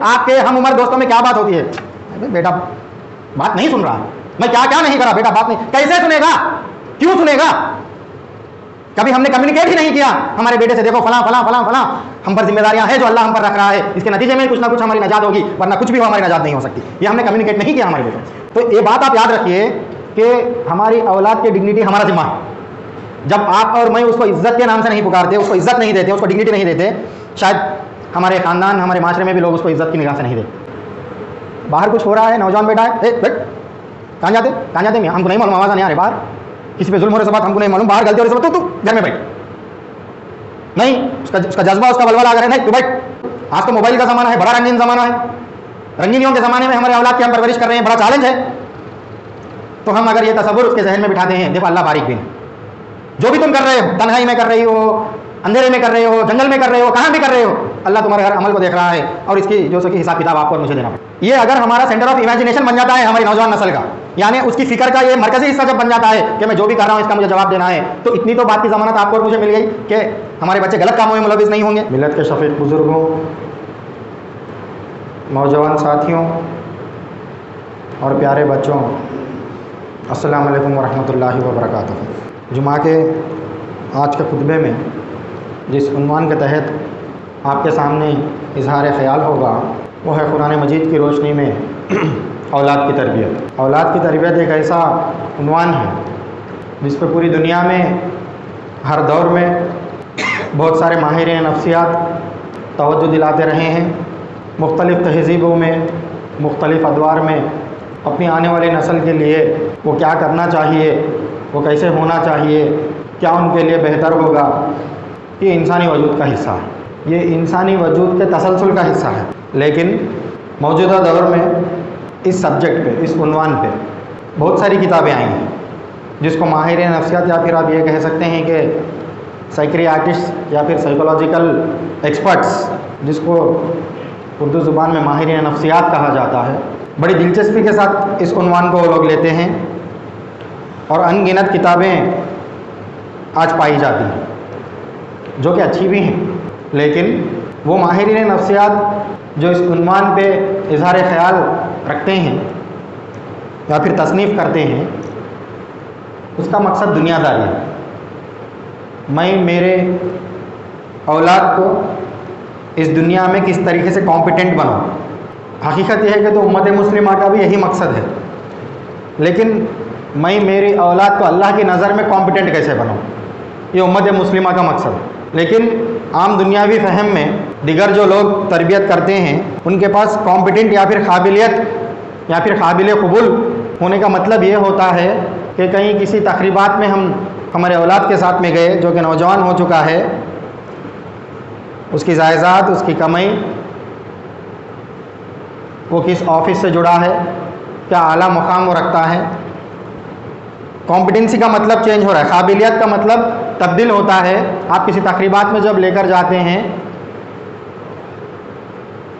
آپ کے ہم عمر دوستوں میں کیا بات ہوتی ہے؟ بیٹا بات نہیں سن رہا، میں کیا کیا نہیں کرا، بیٹا بات نہیں، کیسے سنے گا، کیوں سنے گا؟ کبھی ہم نے کمیونیکیٹ ہی نہیں کیا ہمارے بیٹے سے، دیکھو فلاں فلاں فلاں فلاں ہم پر ذمہ داریاں ہیں جو اللہ ہم پر رکھ رہا ہے، اس کے نتیجے میں کچھ نہ کچھ ہماری نجات ہوگی، ورنہ کچھ بھی ہماری نجات نہیں ہو سکتی. یہ ہم نے کمیونیکیٹ نہیں کیا ہمارے بیٹوں سے. تو یہ بات آپ یاد رکھیے کہ ہماری اولاد کی ڈگنیٹی ہمارا ذمہ ہے. جب آپ اور میں اس کو عزت کے نام سے نہیں پکارتے، اس کو عزت نہیں دیتے، اس کو ڈگنیٹی نہیں دیتے، شاید ہمارے خاندان ہمارے معاشرے میں بھی لوگ اس کو عزت کی نگاہ سے نہیں دیتے. باہر کچھ ہو رہا ہے، نوجوان بیٹا ہے، بیٹ کہاں جاتے ہیں، ہم کو نہیں معلوم، آواز نہیں آ رہی، باہر کسی پہ ظلم ہونے سے بات ہم کو نہیں معلوم، باہر غلطی ہونے سے بات تو گھر میں بیٹھ نہیں، اس کا جذبہ، اس کا ولولہ اگر ہے نہیں تو بیٹھ. آج تو موبائل کا زمانہ ہے، بڑا رنگین زمانہ ہے، رنگینیوں کے زمانے میں ہمارے اولاد کی ہم پرورش کر رہے ہیں، بڑا چیلنج ہے. تو ہم اگر یہ تصور اس کے ذہن میں بٹھاتے ہیں، دیکھو اللہ باریک بین، جو بھی تم کر رہے ہو، تنہائی میں کر رہی ہو، اندھیرے میں کر رہے ہو، جنگل میں کر رہے ہو، کہاں بھی کر رہے ہو، اللہ تمہارے ہر عمل کو دیکھ رہا ہے اور اس کی جو سکی حساب کتاب آپ کو اور مجھے دینا پڑے. یہ اگر ہمارا سینٹر آف امیجنیشن بن جاتا ہے ہماری نوجوان نسل کا، یعنی اس کی فکر کا یہ مرکزی حصہ جب بن جاتا ہے کہ میں جو بھی کر رہا ہوں اس کا مجھے جواب دینا ہے، تو اتنی تو بات کی ضمانت آپ کو اور مجھے مل گئی کہ ہمارے بچے غلط کاموں میں ملوث نہیں ہوں گے. ملت کے شفیق بزرگوں، نوجوان ساتھیوں اور پیارے بچوں، السلام علیکم ورحمۃ اللہ وبرکاتہ. جمعہ کے آج کے خطبے میں جس عنوان کے تحت آپ کے سامنے اظہار خیال ہوگا وہ ہے قرآن مجید کی روشنی میں اولاد کی تربیت. اولاد کی تربیت ایک ایسا عنوان ہے جس پہ پوری دنیا میں ہر دور میں بہت سارے ماہرین نفسیات توجہ دلاتے رہے ہیں. مختلف تہذیبوں میں، مختلف ادوار میں اپنی آنے والی نسل کے لیے وہ کیا کرنا چاہیے، وہ کیسے ہونا چاہیے، کیا ان کے لیے بہتر ہوگا، یہ انسانی وجود کا حصہ ہے، یہ انسانی وجود کے تسلسل کا حصہ ہے. لیکن موجودہ دور میں اس سبجیکٹ پہ، اس عنوان پہ بہت ساری کتابیں آئی ہیں جس کو ماہر نفسیات یا پھر آپ یہ کہہ سکتے ہیں کہ سائیکریاٹسٹ یا پھر سائیکولوجیکل ایکسپرٹس، جس کو اردو زبان میں ماہر نفسیات کہا جاتا ہے، بڑی دلچسپی کے ساتھ اس عنوان کو وہ لوگ لیتے ہیں اور ان گنت کتابیں آج پائی جاتی ہیں جو کہ اچھی بھی ہیں. لیکن وہ ماہرین نفسیات جو اس عنوان پہ اظہار خیال رکھتے ہیں یا پھر تصنیف کرتے ہیں، اس کا مقصد دنیا داری ہے. میں میرے اولاد کو اس دنیا میں کس طریقے سے کمپیٹنٹ بناؤں. حقیقت یہ ہے کہ تو امت مسلمہ کا بھی یہی مقصد ہے، لیکن میں میری اولاد کو اللہ کی نظر میں کمپیٹنٹ کیسے بناؤں، یہ امت مسلمہ کا مقصد ہے. لیکن عام دنیاوی فہم میں دیگر جو لوگ تربیت کرتے ہیں ان کے پاس کمپیٹنٹ یا پھر قابلیت یا پھر قابل قبول ہونے کا مطلب یہ ہوتا ہے کہ کہیں کسی تقریبات میں ہم ہمارے اولاد کے ساتھ میں گئے جو کہ نوجوان ہو چکا ہے، اس کی جائیداد، اس کی کمائی، وہ کس آفس سے جڑا ہے، کیا اعلیٰ مقام وہ رکھتا ہے. کمپیٹنسی کا مطلب چینج ہو رہا ہے، قابلیت کا مطلب تبدیل ہوتا ہے. آپ کسی تقریبات میں جب لے کر جاتے ہیں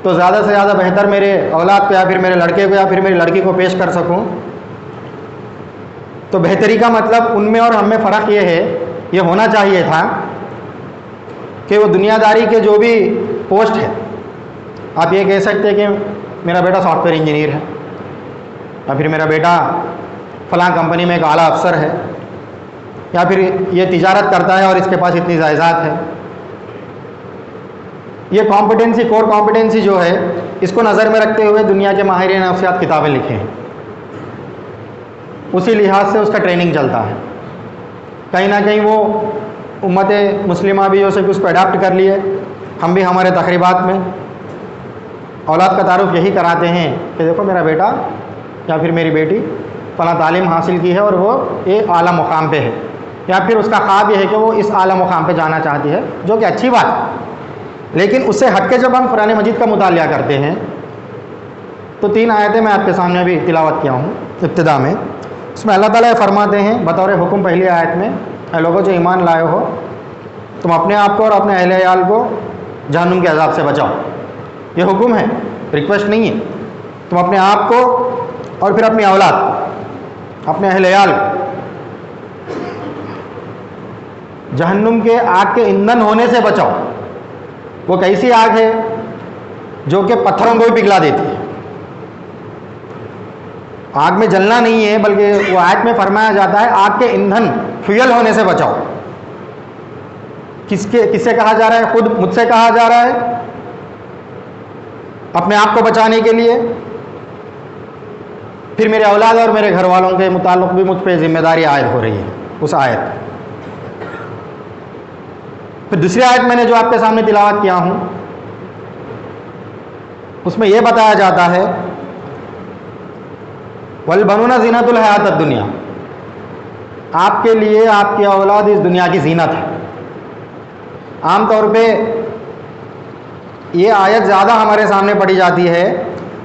تو زیادہ سے زیادہ بہتر میرے اولاد کو یا پھر میرے لڑکے کو یا پھر میری لڑکی کو پیش کر سکوں. تو بہتری کا مطلب ان میں اور ہم میں فرق یہ ہے، یہ ہونا چاہیے تھا کہ وہ دنیا داری کے جو بھی پوسٹ ہے، آپ یہ کہہ سکتے ہیں کہ میرا بیٹا سافٹ ویئر انجینئر ہے یا پھر میرا بیٹا فلاں کمپنی میں ایک اعلیٰ افسر ہے یا پھر یہ تجارت کرتا ہے اور اس کے پاس اتنی جائیداد ہے. یہ کمپیٹنسی، کور کمپیٹنسی جو ہے، اس کو نظر میں رکھتے ہوئے دنیا کے ماہر نفسیات کتابیں لکھے ہیں. اسی لحاظ سے اس کا ٹریننگ چلتا ہے. کہیں نہ کہیں وہ امت مسلمہ بھی جو سے اس کو اڈاپٹ کر لیے. ہم بھی ہمارے تقریبات میں اولاد کا تعارف یہی کراتے ہیں کہ دیکھو میرا بیٹا یا پھر میری بیٹی فلاں تعلیم حاصل کی ہے اور وہ ایک اعلیٰ مقام پہ ہے، یا پھر اس کا خواب یہ ہے کہ وہ اس اعلیٰ مقام پہ جانا چاہتی ہے، جو کہ اچھی بات ہے. لیکن اس سے ہٹ کے جب ہم قرآن مجید کا مطالعہ کرتے ہیں تو 3 آیتیں میں آپ کے سامنے بھی تلاوت کیا ہوں ابتدا میں. اس میں اللہ تعالیٰ فرماتے ہیں بطور حکم پہلی آیت میں، اے لوگوں جو ایمان لائے ہو، تم اپنے آپ کو اور اپنے اہل عیال کو جہنم کے عذاب سے بچاؤ. یہ حکم ہے، ریکویسٹ نہیں ہے. تم اپنے آپ کو اور پھر اپنی اولاد، اپنے اہل عیال جہنم کے آگ کے ایندھن ہونے سے بچاؤ. وہ کیسی آگ ہے؟ جو کہ پتھروں کو بھی پگھلا دیتی ہے. آگ میں جلنا نہیں ہے، بلکہ وہ آیت میں فرمایا جاتا ہے آگ کے ایندھن فیول ہونے سے بچاؤ. کس سے کہا جا رہا ہے؟ خود مجھ سے کہا جا رہا ہے اپنے آپ کو بچانے کے لیے. پھر میرے اولاد اور میرے گھر والوں کے متعلق بھی مجھ پہ ذمہ داری عائد ہو رہی ہے اس آیت. پھر دوسری آیت میں نے جو آپ کے سامنے تلاوت کیا ہوں، اس میں یہ بتایا جاتا ہے وَالْبَنُونَ زِینَةُ الْحَیَاةِ الدُّنْیَا، آپ کے لیے آپ کی اولاد اس دنیا کی زینت ہے. عام طور پہ یہ آیت زیادہ ہمارے سامنے پڑھی جاتی ہے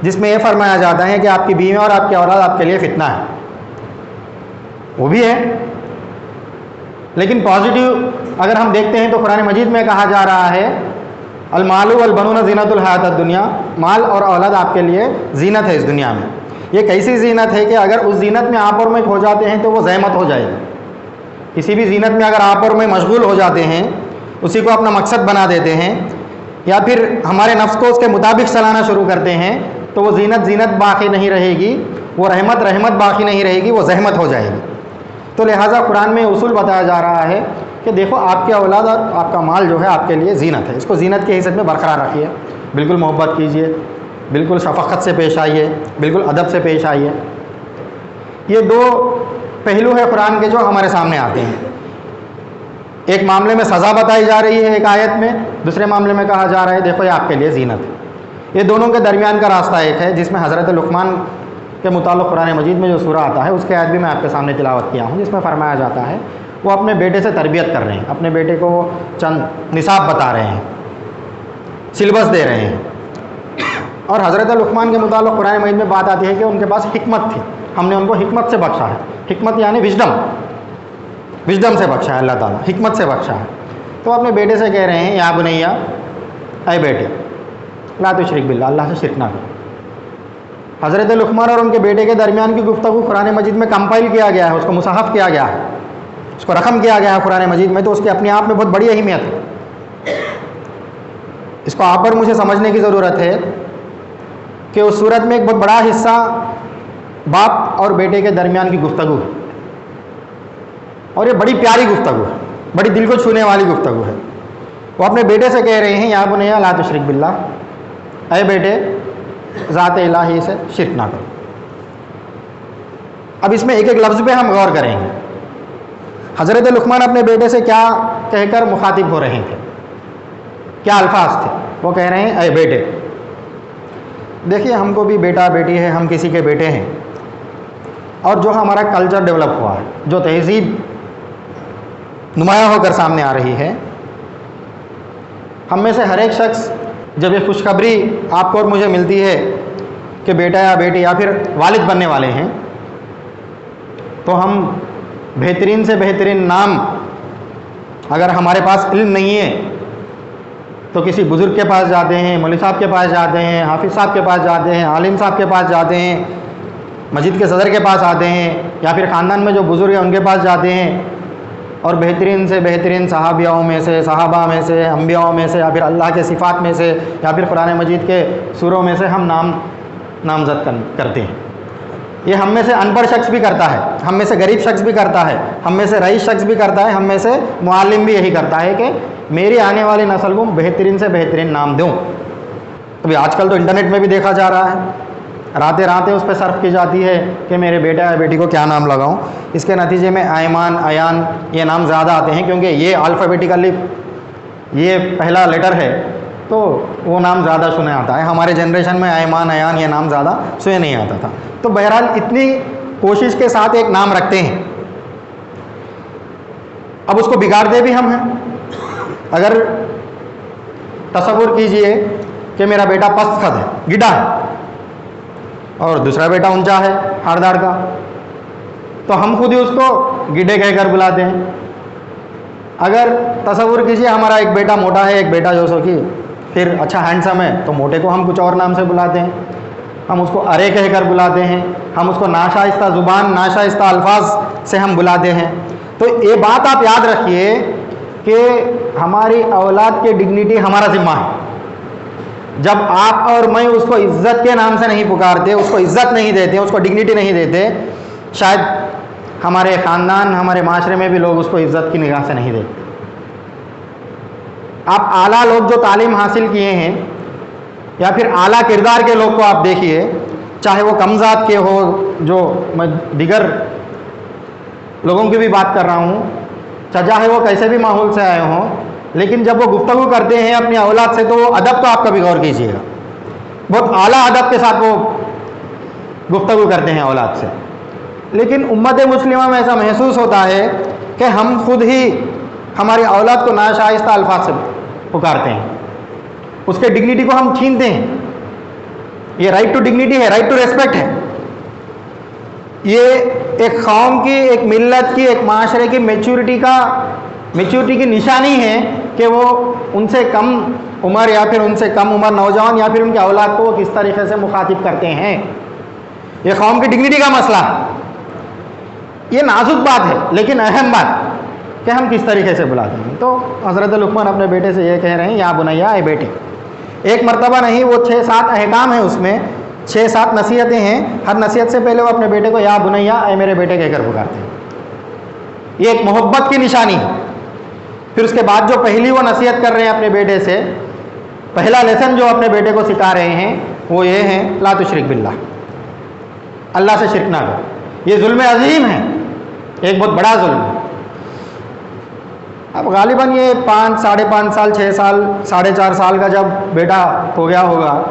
جس میں یہ فرمایا جاتا ہے کہ آپ کی بیوی اور آپ کی اولاد آپ کے لیے فتنہ ہے. وہ بھی ہے، لیکن پازیٹیو اگر ہم دیکھتے ہیں تو قرآن مجید میں کہا جا رہا ہے المال والبنون زینت الحیات الدنیا، مال اور اولاد آپ کے لیے زینت ہے اس دنیا میں. یہ کیسی زینت ہے کہ اگر اس زینت میں آپ اور میں کھو جاتے ہیں تو وہ زحمت ہو جائے گی. کسی بھی زینت میں اگر آپ اور میں مشغول ہو جاتے ہیں، اسی کو اپنا مقصد بنا دیتے ہیں، یا پھر ہمارے نفس کو اس کے مطابق چلانا شروع کرتے ہیں، تو وہ زینت باقی نہیں رہے گی، وہ رحمت باقی نہیں رہے گی، وہ زحمت ہو جائے گی. تو لہٰذا قرآن میں اصول بتایا جا رہا ہے کہ دیکھو آپ کی اولاد اور آپ کا مال جو ہے آپ کے لیے زینت ہے، اس کو زینت کی حیثیت میں برقرار رکھیے. بالکل محبت کیجیے، بالکل شفقت سے پیش آئیے، بالکل ادب سے پیش آئیے. یہ دو پہلو ہے قرآن کے جو ہمارے سامنے آتے ہیں. ایک معاملے میں سزا بتائی جا رہی ہے ایک آیت میں، دوسرے معاملے میں کہا جا رہا ہے دیکھو یہ آپ کے لیے زینت ہے. یہ دونوں کے درمیان کا راستہ ایک ہے جس میں حضرت لقمان کے متعلق قرآن مجید میں جو سورہ آتا ہے اس کے آیت بھی میں آپ کے سامنے تلاوت کیا ہوں، جس میں فرمایا جاتا ہے وہ اپنے بیٹے سے تربیت کر رہے ہیں، اپنے بیٹے کو چند نصاب بتا رہے ہیں، سلیبس دے رہے ہیں. اور حضرت لقمان کے متعلق قرآن مجید میں بات آتی ہے کہ ان کے پاس حکمت تھی، ہم نے ان کو حکمت سے بخشا ہے. حکمت یعنی وژڈم سے بخشا ہے اللہ تعالیٰ، حکمت سے بخشا ہے. تو اپنے بیٹے سے کہہ رہے ہیں یا بنیا، اے بیٹے لا تشرک باللہ، اللہ سے شرک نہ کرو. حضرت لقمان اور ان کے بیٹے کے درمیان کی گفتگو قرآن مجید میں کمپائل کیا گیا ہے، اس کو مصحف کیا گیا ہے، اس کو رقم کیا گیا ہے قرآن مجید میں. تو اس کی اپنے آپ میں بہت بڑی اہمیت ہے. اس کو آپ پر مجھے سمجھنے کی ضرورت ہے کہ اس صورت میں ایک بہت بڑا حصہ باپ اور بیٹے کے درمیان کی گفتگو ہے، اور یہ بڑی پیاری گفتگو ہے، بڑی دل کو چھونے والی گفتگو ہے. وہ اپنے بیٹے سے کہہ رہے ہیں یا بنیا لا تشرک باللہ، اے بیٹے ذات الہی سے شرک نہ کرو. اب اس میں ایک ایک لفظ پہ ہم غور کریں گے. حضرت لقمان اپنے بیٹے سے کیا کہہ کر مخاطب ہو رہے تھے، کیا الفاظ تھے؟ وہ کہہ رہے ہیں اے بیٹے. دیکھیے ہم کو بھی بیٹا بیٹی ہے، ہم کسی کے بیٹے ہیں، اور جو ہمارا کلچر ڈیولپ ہوا ہے، جو تہذیب نمایاں ہو کر سامنے آ رہی ہے، ہم میں سے ہر ایک شخص جب یہ خوشخبری آپ کو اور مجھے ملتی ہے کہ بیٹا یا بیٹی یا پھر والد بننے والے ہیں، تو ہم بہترین سے بہترین نام، اگر ہمارے پاس علم نہیں ہے تو کسی بزرگ کے پاس جاتے ہیں، مولوی صاحب کے پاس جاتے ہیں، حافظ صاحب کے پاس جاتے ہیں، عالم صاحب کے پاس جاتے ہیں، مسجد کے صدر کے پاس آتے ہیں، یا پھر خاندان میں جو بزرگ ہیں ان کے پاس جاتے ہیں، اور بہترین سے بہترین صحابیوں میں سے، صحابہ میں سے، انبیاء میں سے، یا پھر اللہ کے صفات میں سے، یا پھر قرآن مجید کے سوروں میں سے ہم نامزد کرتے ہیں. یہ ہم میں سے ان پڑھ شخص بھی کرتا ہے، ہم میں سے غریب شخص بھی کرتا ہے، ہم میں سے رئیس شخص بھی کرتا ہے، ہم میں سے معلم بھی یہی کرتا ہے کہ میری آنے والی نسل کو بہترین سے بہترین نام دوں. ابھی آج کل تو انٹرنیٹ میں بھی دیکھا جا رہا ہے، راتیں اس پہ صرف کی جاتی ہے کہ میرے بیٹا یا بیٹی کو کیا نام لگاؤں. اس کے نتیجے میں ایمان، ایان یہ نام زیادہ آتے ہیں، کیونکہ یہ الفابیٹیکلی یہ پہلا لیٹر ہے تو وہ نام زیادہ سنے آتا ہے. ہمارے جنریشن میں ایمان، ایان یہ نام زیادہ سنے نہیں آتا تھا. تو بہرحال اتنی کوشش کے ساتھ ایک نام رکھتے ہیں. اب اس کو بگاڑتے بھی ہم ہیں. اگر تصور کیجئے کہ میرا بیٹا پست قد ہے، گڈا ہے، اور دوسرا بیٹا اونچا ہے، ہاڑدار کا، تو ہم خود ہی اس کو گڈے کہہ کر بلاتے ہیں. اگر تصور کیجئے ہمارا ایک بیٹا موٹا ہے، ایک بیٹا جو سو کہ پھر اچھا ہینڈسم ہے، تو موٹے کو ہم کچھ اور نام سے بلاتے ہیں، ہم اس کو ارے کہہ کر بلاتے ہیں، ہم اس کو ناشائستہ زبان، ناشائستہ الفاظ سے ہم بلاتے ہیں. تو یہ بات آپ یاد رکھیے کہ ہماری اولاد کی ڈگنیٹی ہمارا ذمہ ہے. جب آپ اور میں اس کو عزت کے نام سے نہیں پکارتے، اس کو عزت نہیں دیتے، اس کو ڈگنیٹی نہیں دیتے، شاید ہمارے خاندان، ہمارے معاشرے میں بھی لوگ اس کو عزت کی نگاہ سے نہیں دیکھتے۔ آپ اعلیٰ لوگ جو تعلیم حاصل کیے ہیں یا پھر اعلیٰ کردار کے لوگ کو آپ دیکھیے، چاہے وہ کم ذات کے ہو، جو میں دیگر لوگوں کی بھی بات کر رہا ہوں، چاہے وہ کیسے بھی ماحول سے آئے ہوں، لیکن جب وہ گفتگو کرتے ہیں اپنی اولاد سے تو وہ ادب تو آپ کا بھی غور کیجیے گا، بہت اعلیٰ ادب کے ساتھ وہ گفتگو کرتے ہیں اولاد سے۔ لیکن امت مسلمہ میں ایسا محسوس ہوتا ہے کہ ہم خود ہی ہماری اولاد کو ناشائستہ الفاظ سے پکارتے ہیں، اس کے ڈگنیٹی کو ہم چھینتے ہیں۔ یہ رائٹ ٹو ڈگنیٹی ہے، رائٹ ٹو ریسپیکٹ ہے۔ یہ ایک قوم کی، ایک ملت کی، ایک معاشرے کی میچورٹی کی نشانی ہے کہ وہ ان سے کم عمر یا پھر ان سے کم عمر نوجوان یا پھر ان کے اولاد کو وہ کس طریقے سے مخاطب کرتے ہیں۔ یہ قوم کی ڈگنیٹی کا مسئلہ ہے۔ یہ نازک بات ہے لیکن اہم بات کہ ہم کس طریقے سے بلاتے ہیں۔ تو حضرت لقمان اپنے بیٹے سے یہ کہہ رہے ہیں، یا بنیا، اے بیٹے۔ ایک مرتبہ نہیں، وہ 6-7 احکام ہیں، اس میں 6-7 نصیحتیں ہیں۔ ہر نصیحت سے پہلے وہ اپنے بیٹے کو یا بنیا، اے میرے بیٹے کہہ کر پکارتے ہیں۔ یہ ایک محبت کی نشانی ہے۔ پھر اس کے بعد جو پہلی وہ نصیحت کر رہے ہیں اپنے بیٹے سے، پہلا لیسن جو اپنے بیٹے کو سکھا رہے ہیں وہ یہ ہے، لا تشرک باللہ، اللہ سے شرک نہ کرو۔ یہ ظلم عظیم ہے، ایک بہت بڑا ظلم ہے۔ اب غالباً یہ 5، 5.5 سال، 6 سال، 4.5 سال کا جب بیٹا ہو گیا ہوگا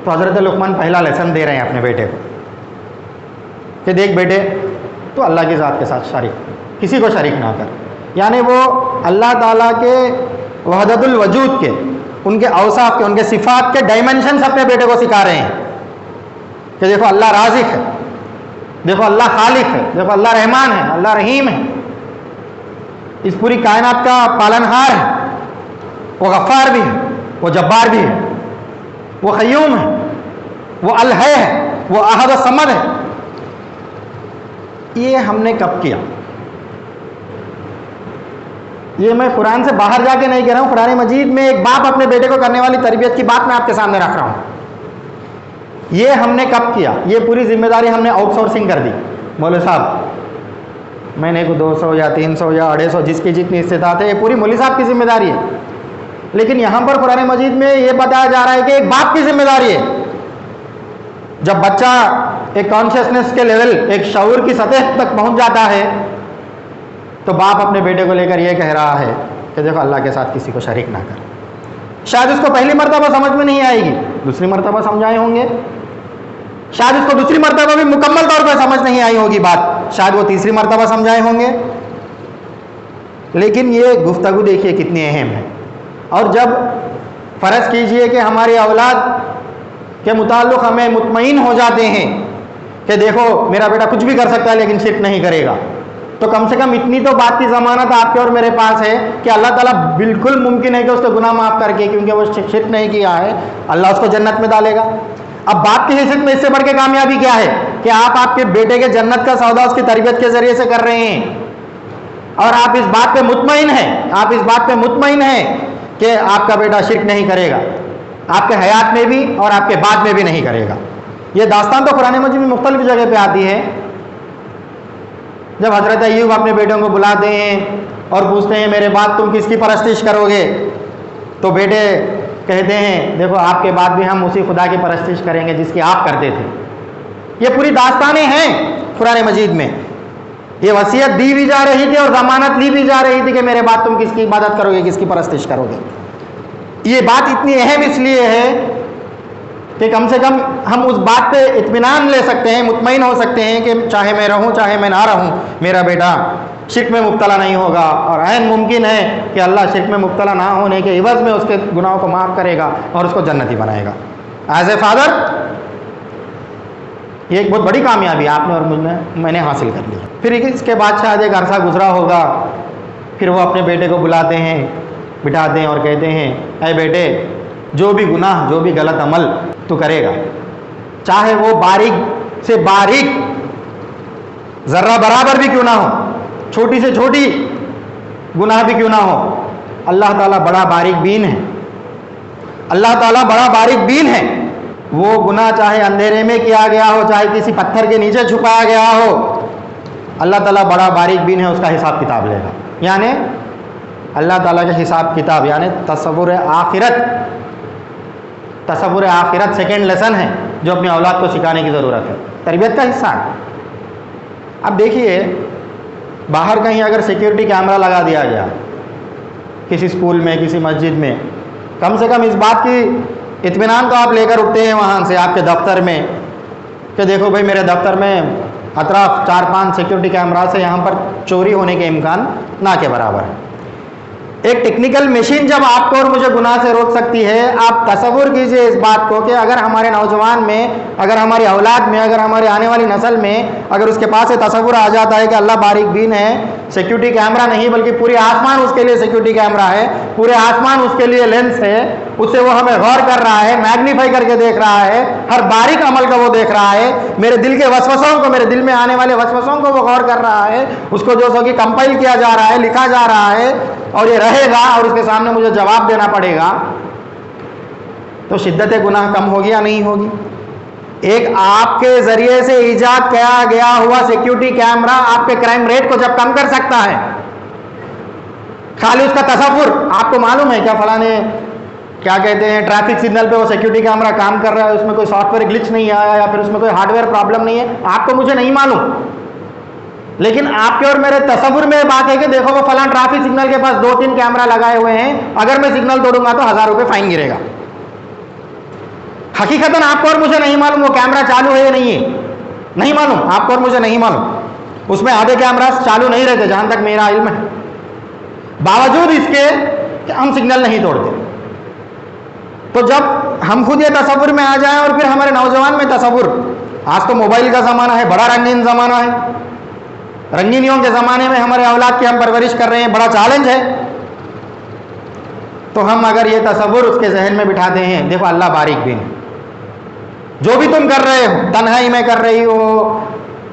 تو حضرت لقمان پہلا لیسن دے رہے ہیں اپنے بیٹے کو کہ دیکھ بیٹے، تو اللہ کی ذات کے ساتھ شریک، کسی کو شریک نہ کر۔ یعنی وہ اللہ تعالیٰ کے وحدت الوجود کے، ان کے اوصاف کے، ان کے صفات کے ڈائمنشنز اپنے بیٹے کو سکھا رہے ہیں کہ دیکھو اللہ رازق ہے، دیکھو اللہ خالق ہے، دیکھو اللہ رحمان ہے، اللہ رحیم ہے، اس پوری کائنات کا پالنہار ہے، وہ غفار بھی ہے، وہ جبار بھی ہے، وہ قیوم ہے، وہ الحی ہے، وہ احد الصمد ہے۔ یہ ہم نے کب کیا؟ یہ میں قرآن سے باہر جا کے نہیں کہہ رہا ہوں، قرآن مجید میں ایک باپ اپنے بیٹے کو کرنے والی تربیت کی بات میں آپ کے سامنے رکھ رہا ہوں۔ یہ ہم نے کب کیا؟ یہ پوری ذمہ داری ہم نے آؤٹ سورسنگ کر دی۔ مولوی صاحب، میں نے کو 200 یا 300 یا 250 جس کی جتنی استطاعت ہے، یہ پوری مولوی صاحب کی ذمہ داری ہے۔ لیکن یہاں پر قرآن مجید میں یہ بتایا جا رہا ہے کہ ایک باپ کی ذمہ داری ہے۔ جب بچہ ایک کانشیسنس کے لیول، ایک شعور کی سطح تک پہنچ جاتا ہے تو باپ اپنے بیٹے کو لے کر یہ کہہ رہا ہے کہ دیکھو اللہ کے ساتھ کسی کو شریک نہ کر۔ شاید اس کو پہلی مرتبہ سمجھ میں نہیں آئے گی، دوسری مرتبہ سمجھائے ہوں گے، شاید اس کو دوسری مرتبہ بھی مکمل طور پہ سمجھ نہیں آئی ہوگی بات، شاید وہ تیسری مرتبہ سمجھائے ہوں گے۔ لیکن یہ گفتگو دیکھیے کتنی اہم ہے۔ اور جب فرض کیجئے کہ ہماری اولاد کے متعلق ہمیں مطمئن ہو جاتے ہیں کہ دیکھو میرا بیٹا کچھ بھی کر سکتا ہے لیکن شرک نہیں کرے گا، تو کم سے کم اتنی تو بات کی ضمانت آپ کے اور میرے پاس ہے کہ اللہ تعالیٰ بالکل ممکن ہے کہ اس کو گناہ معاف کر کے، کیونکہ وہ شرک نہیں کیا ہے، اللہ اس کو جنت میں ڈالے گا۔ اب باپ کی حیثیت میں اس سے بڑھ کے کامیابی کیا ہے کہ آپ کے بیٹے کے جنت کا سودا اس کی تربیت کے ذریعے سے کر رہے ہیں، اور آپ اس بات پہ مطمئن ہیں، آپ اس بات پہ مطمئن ہیں کہ آپ کا بیٹا شرک نہیں کرے گا، آپ کے حیات میں بھی اور آپ کے بعد میں بھی نہیں کرے گا۔ یہ داستان تو قرآن مجید میں مختلف جگہ پہ آتی ہے۔ جب حضرت ایوب اپنے بیٹوں کو بلاتے ہیں اور پوچھتے ہیں میرے بعد تم کس کی پرستش کرو گے، تو بیٹے کہتے ہیں دیکھو آپ کے بعد بھی ہم اسی خدا کی پرستش کریں گے جس کی آپ کرتے تھے۔ یہ پوری داستانیں ہیں قرآن مجید میں، یہ وصیت دی بھی جا رہی تھی اور ضمانت لی بھی جا رہی تھی کہ میرے بعد تم کس کی عبادت کرو گے، کس کی پرستش کرو گے۔ یہ بات اتنی اہم اس لیے ہے کہ کم سے کم ہم اس بات پہ اطمینان لے سکتے ہیں، مطمئن ہو سکتے ہیں کہ چاہے میں رہوں چاہے میں نہ رہوں، میرا بیٹا شرک میں مبتلا نہیں ہوگا، اور عین ممکن ہے کہ اللہ شرک میں مبتلا نہ ہونے کے عوض میں اس کے گناہوں کو معاف کرے گا اور اس کو جنتی بنائے گا۔ ایز اے فادر یہ ایک بہت بڑی کامیابی آپ نے اور میں نے حاصل کر لی۔ پھر اس کے بعد شاید ایک عرصہ گزرا ہوگا، پھر وہ اپنے بیٹے کو بلاتے ہیں، بٹھاتے ہیں اور کہتے ہیں اے بیٹے، جو بھی گناہ، جو بھی غلط عمل تو کرے گا، چاہے وہ باریک سے باریک ذرہ برابر بھی کیوں نہ ہو، چھوٹی سے چھوٹی گناہ بھی کیوں نہ ہو، اللہ تعالیٰ بڑا باریک بین ہے، اللہ تعالیٰ بڑا باریک بین ہے. وہ گناہ چاہے اندھیرے میں کیا گیا ہو، چاہے کسی پتھر کے نیچے چھپایا گیا ہو، اللہ تعالیٰ بڑا باریک بین ہے، اس کا حساب کتاب لے گا. یعنی اللہ تعالیٰ کا حساب کتاب یعنی تصور آخرت سیکنڈ لیسن ہے جو اپنی اولاد کو سکھانے کی ضرورت ہے، تربیت کا حصہ ہے. اب دیکھیے باہر کہیں اگر سیکیورٹی کیمرہ لگا دیا گیا کسی اسکول میں، کسی مسجد میں، کم سے کم اس بات کی اطمینان تو آپ لے کر اٹھتے ہیں وہاں سے آپ کے دفتر میں کہ دیکھو بھائی میرے دفتر میں اطراف 4-5 سیکیورٹی کیمرہ سے یہاں پر چوری ہونے کے امکان نہ کے برابر ہے. ایک ٹیکنیکل مشین جب آپ کو اور مجھے گناہ سے روک سکتی ہے، آپ تصور کیجئے اس بات کو کہ اگر ہمارے نوجوان میں، اگر ہماری اولاد میں، اگر ہماری آنے والی نسل میں اگر اس کے پاس یہ تصور آ جاتا ہے کہ اللہ باریک بین ہے، سیکیورٹی کیمرہ نہیں بلکہ پورے آسمان اس کے لیے سیکیورٹی کیمرہ ہے، پورے آسمان اس کے لیے لینس ہے، اس سے وہ ہمیں غور کر رہا ہے، میگنیفائی کر کے دیکھ رہا ہے، ہر باریک عمل کو وہ دیکھ رہا ہے، میرے دل کے وسوسوں کو، میرے دل میں آنے والے وسوسوں کو وہ غور کر رہا ہے، اس کو جو سو کہ کمپائل کیا جا رہا ہے، لکھا جا رہا ہے، اور یہ رہے گا اور اس کے سامنے مجھے جواب دینا پڑے گا. تو شدت گناہ کم ہوگی یا نہیں ہوگی؟ ایک آپ کے ذریعے سے ایجاد کیا گیا ہوا سیکیورٹی کیمرہ آپ کے کرائم ریٹ کو جب کم کر سکتا ہے، خالی اس کا تصور، آپ کو معلوم ہے کیا فلاں نے کیا کہتے ہیں ٹریفک سگنل پہ وہ سیکیورٹی کیمرہ کام کر رہا ہے، اس میں کوئی سافٹ ویئر گلچ نہیں آیا یا پھر اس میں کوئی ہارڈ ویئر پرابلم نہیں ہے، آپ کو مجھے نہیں معلوم، لیکن آپ کے اور میرے تصور میں بات ہے کہ دیکھو وہ فلاں ٹریفک سگنل کے پاس 2-3 کیمرہ لگائے ہوئے ہیں، اگر میں سگنل توڑوں گا تو 1000 روپے فائن گرے گا. حقیقتاً آپ کو اور مجھے نہیں معلوم وہ کیمرہ چالو ہے یا نہیں ہے، نہیں معلوم، آپ کو اور مجھے نہیں معلوم، اس میں آدھے کیمرہ چالو نہیں رہتے جہاں تک میرا علم ہے، باوجود اس کے کہ ہم سگنل نہیں توڑتے. تو جب ہم خود یہ تصور میں آ جائیں اور پھر ہمارے نوجوان میں تصور، آج تو موبائل کا زمانہ ہے، بڑا رنگین زمانہ ہے، رنگینیوں کے زمانے میں ہمارے اولاد کی ہم پرورش کر رہے ہیں، بڑا چیلنج ہے. تو ہم اگر یہ تصور اس کے ذہن میں بٹھاتے ہیں، دیکھو اللہ باریک بین، جو بھی تم کر رہے ہو، تنہائی میں کر رہی ہو،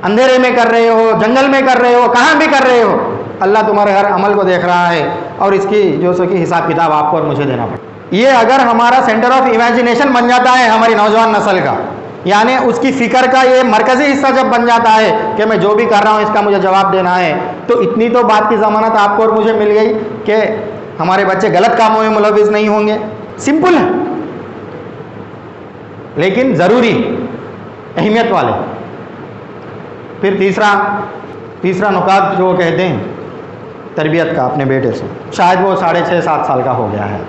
اندھیرے میں کر رہے ہو، جنگل میں کر رہے ہو، کہاں بھی کر رہے ہو، اللہ تمہارے ہر عمل کو دیکھ رہا ہے اور اس کی جو سو کہ حساب کتاب آپ کو اور مجھے دینا پڑے. یہ اگر ہمارا سینٹر آف امیجنیشن بن جاتا ہے ہماری نوجوان نسل کا، یعنی اس کی فکر کا یہ مرکزی حصہ جب بن جاتا ہے کہ میں جو بھی کر رہا ہوں اس کا مجھے جواب دینا ہے، تو اتنی تو بات کی ضمانت آپ کو اور مجھے مل گئی کہ ہمارے بچے غلط کاموں میں ملوث نہیں ہوں گے. سمپل ہے لیکن ضروری، اہمیت والے. پھر تیسرا نکات جو کہتے ہیں تربیت کا اپنے بیٹے سے، شاید وہ 6.5-7 سال کا ہو گیا ہے.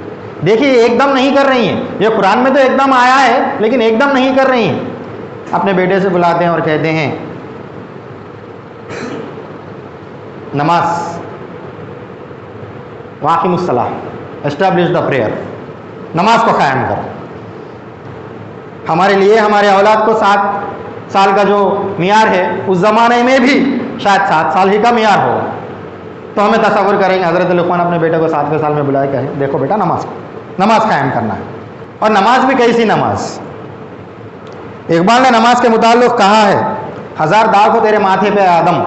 دیکھیے ایک دم نہیں کر رہی ہیں، یہ قرآن میں تو ایک دم آیا ہے لیکن ایک دم نہیں کر رہی ہیں. اپنے بیٹے سے بلاتے ہیں اور کہتے ہیں نماز، واقم الصلاۃ، اسٹیبلش دا پریئر، نماز کو قائم کرو. ہمارے لیے ہمارے اولاد کو 7 سال کا جو معیار ہے اس زمانے میں بھی شاید 7 سال ہی کا معیار ہوگا. تو ہمیں تصور کریں گے حضرت لقمان اپنے بیٹے کو 7ویں سال میں بلائے کہیں دیکھو بیٹا نماز قائم کرنا ہے. اور نماز بھی کیسی نماز؟ اقبال نے نماز کے متعلق کہا ہے، 1000 داغ ہو تیرے ماتھے پہ آدم،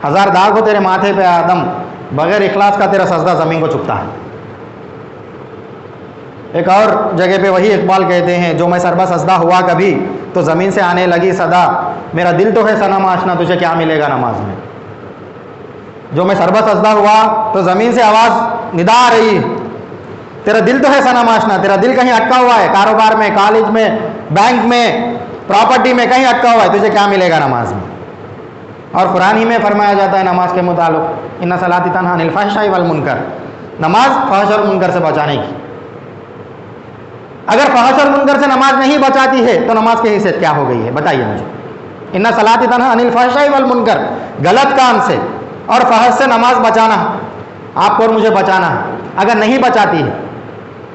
1000 داغ ہو تیرے ماتھے پہ آدم، بغیر اخلاص کا تیرا سجدہ زمین کو چکتا ہے. ایک اور جگہ پہ وہی اقبال کہتے ہیں، جو میں سربا سجدہ ہوا کبھی تو زمین سے آنے لگی صدا، میرا دل تو ہے صنم آشنا تجھے کیا ملے گا نماز میں. جو میں سربا سجدہ ہوا تو زمین سے آواز ندا آ رہی، تیرا دل تو ہے صنم آشنا، تیرا دل کہیں اٹکا ہوا ہے، کاروبار میں، کالج میں، بینک میں، پراپرٹی میں کہیں اٹکا ہوا ہے، تجھے کیا ملے گا نماز میں. اور قرآن ہی میں فرمایا جاتا ہے نماز کے متعلق، ان صلاۃ تنہی عن الفحشاء والمنکر، نماز فحش اور منکر سے بچانے کی. اگر فحش اور منکر سے نماز نہیں بچاتی ہے تو نماز کی حیثیت کیا ہو گئی ہے بتائیے مجھے. ان صلاۃ تنہی عن الفحشاء والمنکر، غلط کام سے اور فحش سے نماز بچانا، آپ کو اور مجھے بچانا. اگر نہیں بچاتی ہے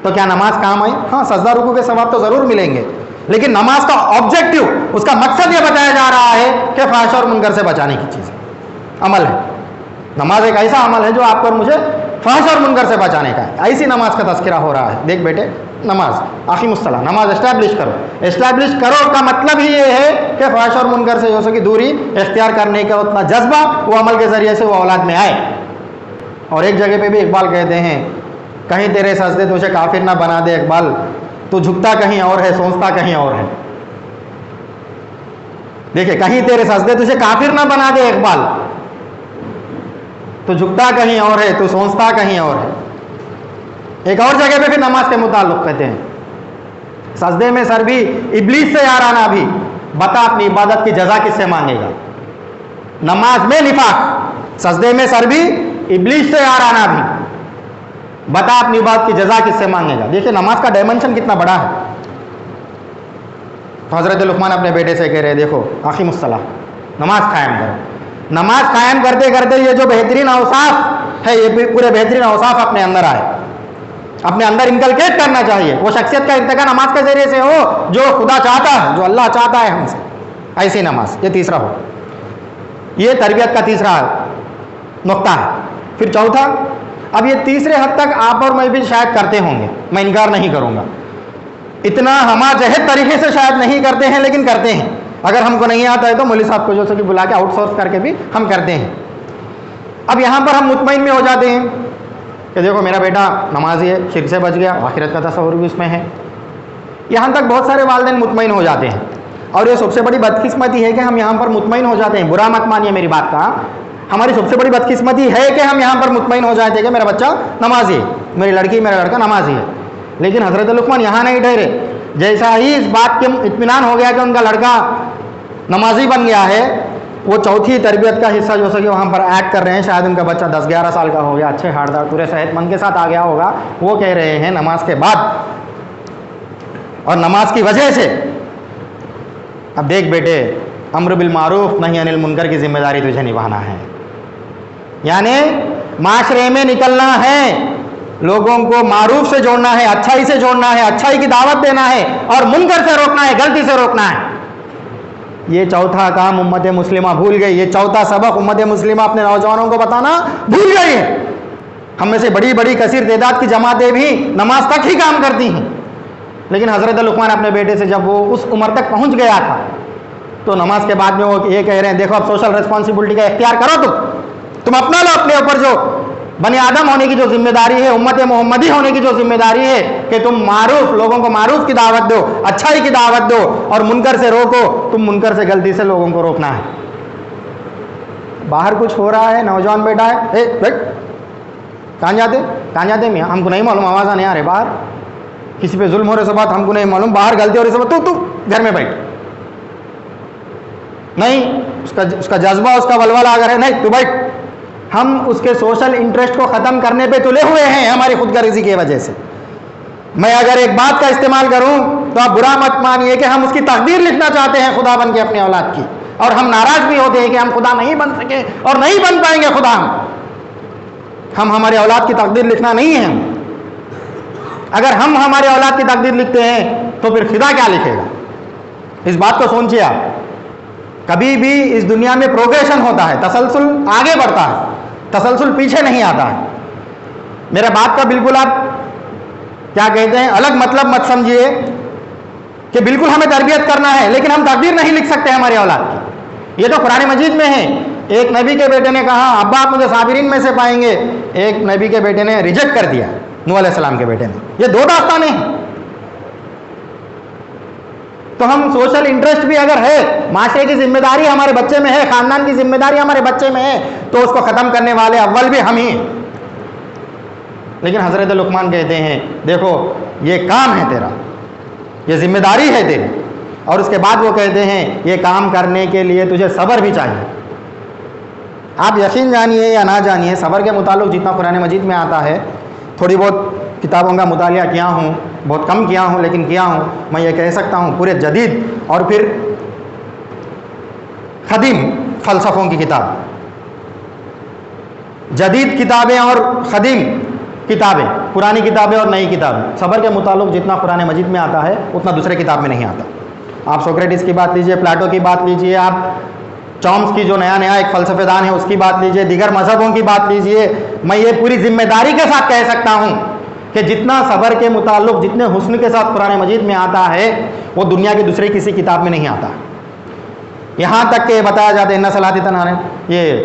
تو کیا نماز کام آئی؟ ہاں سجدہ رکوع کے ثواب تو ضرور ملیں گے، لیکن نماز کا آبجیکٹو، اس کا مقصد یہ بتایا جا رہا ہے کہ فحش اور منکر سے بچانے کی چیز عمل ہے. نماز ایک ایسا عمل ہے جو آپ کو اور مجھے فحش اور منکر سے بچانے کا ہے. ایسی نماز کا تذکرہ ہو رہا ہے. دیکھ بیٹے نماز، اقیم الصلاۃ، نماز اسٹیبلش کرو. اسٹیبلش کرو کا مطلب ہی یہ ہے کہ فحش اور منکر سے جو سو کی دوری اختیار کرنے کا اتنا جذبہ وہ عمل کے ذریعے سے وہ اولاد میں آئے. اور ایک جگہ پہ بھی اقبال کہتے ہیں کہیں تیرے سجدے تجھے کافر نہ بنا دے اقبال، تو جھکتا کہیں اور ہے سوچتا کہیں اور ہے. دیکھیں، کہیں تیرے سجدے تجھے کافر نہ بنا دے اقبال، تو جھکتا کہیں اور ہے تو سوچتا کہیں اور ہے. ایک اور جگہ پہ پھر نماز کے متعلق کہتے ہیں، سجدے میں سر بھی ابلیس سے یارانہ بھی، بتا اپنی عبادت کی جزا کس سے مانگے گا. نماز میں نفاق، سجدے میں سر بھی ابلیس سے یارانہ بھی، بتا اپنی عبادت کی جزا کس سے مانگے گا. دیکھیں نماز کا ڈائمنشن کتنا بڑا ہے. تو حضرت لقمان اپنے بیٹے سے کہہ رہے دیکھو اقیم الصلاۃ، نماز قائم کرو. نماز قائم کرتے کرتے یہ جو بہترین اوصاف ہے، یہ پورے بہترین اوصاف اپنے اندر آئے، اپنے اندر انکلکیٹ کرنا چاہیے. وہ شخصیت کا ارتقا نماز کے ذریعے سے ہو جو خدا چاہتا ہے، جو اللہ چاہتا ہے ہم سے، ایسی نماز. یہ تیسرا ہو، یہ تربیت کا تیسرا نقطہ ہے. پھر چوتھا، اب یہ تیسرے حد تک آپ اور میں بھی شاید کرتے ہوں گے، میں انکار نہیں کروں گا، اتنا ہما جہد طریقے سے شاید نہیں کرتے ہیں لیکن کرتے ہیں. اگر ہم کو نہیں آتا ہے تو مولوی صاحب کو جو سو کہ بلا کے آؤٹ سورس کر کے بھی ہم کرتے ہیں. اب یہاں پر ہم مطمئن میں ہو جاتے ہیں کہ دیکھو میرا بیٹا نمازی ہے، شرک سے بچ گیا، آخرت کا تصور بھی اس میں ہے. یہاں تک بہت سارے والدین مطمئن ہو جاتے ہیں، اور یہ سب سے بڑی بدقسمتی ہے کہ ہم یہاں پر مطمئن ہو جاتے ہیں. برا مت مانیے میری بات کا، ہماری سب سے بڑی بدقسمتی ہے کہ ہم یہاں پر مطمئن ہو جاتے ہیں کہ میرا بچہ نمازی ہے، میری لڑکی میرا لڑکا نمازی ہے. لیکن حضرت لقمان یہاں نہیں ٹھہرے. جیسا ہی اس بات کے اطمینان ہو گیا کہ ان کا لڑکا نمازی بن گیا ہے، وہ چوتھی تربیت کا حصہ جو کہ وہاں پر ایڈ کر رہے ہیں. شاید ان کا بچہ 10-11 سال کا ہو گیا، اچھے ہاردار پورے صحت مند کے ساتھ آ گیا ہوگا. وہ کہہ رہے ہیں نماز کے بعد اور نماز کی وجہ سے، اب دیکھ بیٹے، امر بالمعروف نہی عن المنکر کی ذمہ داری تجھے نبھانا ہے. یعنی معاشرے میں نکلنا ہے، لوگوں کو معروف سے جوڑنا ہے، اچھائی سے جوڑنا ہے، اچھائی کی دعوت دینا ہے، اور منکر سے روکنا ہے، غلطی سے روکنا ہے. یہ چوتھا کام امت مسلمہ بھول گئی. یہ چوتھا سبق امت مسلمہ اپنے نوجوانوں کو بتانا بھول گئی ہے. ہم میں سے بڑی بڑی کثیر تعداد کی جماعتیں بھی نماز تک ہی کام کرتی ہیں، لیکن حضرت لقمان اپنے بیٹے سے جب وہ اس عمر تک پہنچ گیا تھا تو نماز کے بعد میں وہ یہ کہہ رہے ہیں دیکھو اب سوشل ریسپانسبلٹی کا اختیار کرو، تم اپنا لو اپنے اوپر جو بنی آدم ہونے کی جو ذمہ داری ہے، امت محمدی ہونے کی جو ذمہ داری ہے کہ تم معروف، لوگوں کو معروف کی دعوت دو، اچھائی کی دعوت دو، اور منکر سے روکو. تم منکر سے غلطی سے لوگوں کو روکنا ہے. باہر کچھ ہو رہا ہے، نوجوان بیٹا ہے، کہاں جاتے میاں، ہم کو نہیں معلوم، آواز نہیں آ رہے، باہر کسی پہ ظلم ہو رہے سے بات ہم کو نہیں معلوم، باہر غلطی ہو رہی سے بات، تو گھر میں بیٹھ. نہیں، اس کا جذبہ، اس کا ولولہ اگر ہے، نہیں تو بیٹھ. ہم اس کے سوشل انٹرسٹ کو ختم کرنے پہ تلے ہوئے ہیں ہماری خود غرضی کی وجہ سے. میں اگر ایک بات کا استعمال کروں تو آپ برا مت مانیے کہ ہم اس کی تقدیر لکھنا چاہتے ہیں خدا بن کے اپنی اولاد کی، اور ہم ناراض بھی ہوتے ہیں کہ ہم خدا نہیں بن سکے اور نہیں بن پائیں گے خدا. ہم ہمارے اولاد کی تقدیر لکھنا نہیں ہے. اگر ہم ہمارے اولاد کی تقدیر لکھتے ہیں تو پھر خدا کیا لکھے گا؟ اس بات کو سوچیے آپ. کبھی بھی اس دنیا میں پروگریشن ہوتا ہے، تسلسل آگے بڑھتا ہے، تسلسل پیچھے نہیں آتا ہے. میرے بات کا بالکل آپ کیا کہتے ہیں الگ مطلب مت سمجھیے کہ بالکل ہمیں تربیت کرنا ہے لیکن ہم تقدیر نہیں لکھ سکتے ہماری اولاد کی. یہ تو قرآن مجید میں ہے. ایک نبی کے بیٹے نے کہا ابا آپ مجھے صابرین میں سے پائیں گے، ایک نبی کے بیٹے نے ریجیکٹ کر دیا، نوح علیہ السلام کے بیٹے نے. یہ دو داستانیں ہیں. تو ہم سوشل انٹرسٹ بھی اگر ہے، معاشرے کی ذمہ داری ہمارے بچے میں ہے، خاندان کی ذمہ داری ہمارے بچے میں ہے، تو اس کو ختم کرنے والے اول بھی ہم ہی ہیں. لیکن حضرت لقمان کہتے ہیں دیکھو یہ کام ہے تیرا، یہ ذمہ داری ہے تیری. اور اس کے بعد وہ کہتے ہیں یہ کام کرنے کے لیے تجھے صبر بھی چاہیے. آپ یقین جانیے یا نہ جانیے، صبر کے متعلق جتنا قرآن مجید میں آتا ہے، تھوڑی بہت کتابوں کا مطالعہ کیا ہوں، بہت کم کیا ہوں لیکن کیا ہوں، میں یہ کہہ سکتا ہوں پورے جدید اور پھر قدیم فلسفوں کی کتاب، جدید کتابیں اور قدیم کتابیں، پرانی کتابیں اور نئی کتابیں، صبر کے متعلق جتنا قرآن مجید میں آتا ہے اتنا دوسرے کتاب میں نہیں آتا. آپ سوکریٹس کی بات لیجئے، پلاٹو کی بات لیجئے، آپ چامس کی جو نیا ایک فلسفہ دان ہے اس کی بات لیجئے، دیگر مذہبوں کی بات لیجئے. میں یہ پوری ذمہ داری کے ساتھ کہہ سکتا ہوں کہ جتنا صبر کے متعلق، جتنے حسن کے ساتھ قرآن مجید میں آتا ہے وہ دنیا کی دوسری کسی کتاب میں نہیں آتا. یہاں تک کہ بتایا جاتا ہے ان صلاتی تنہا، یہ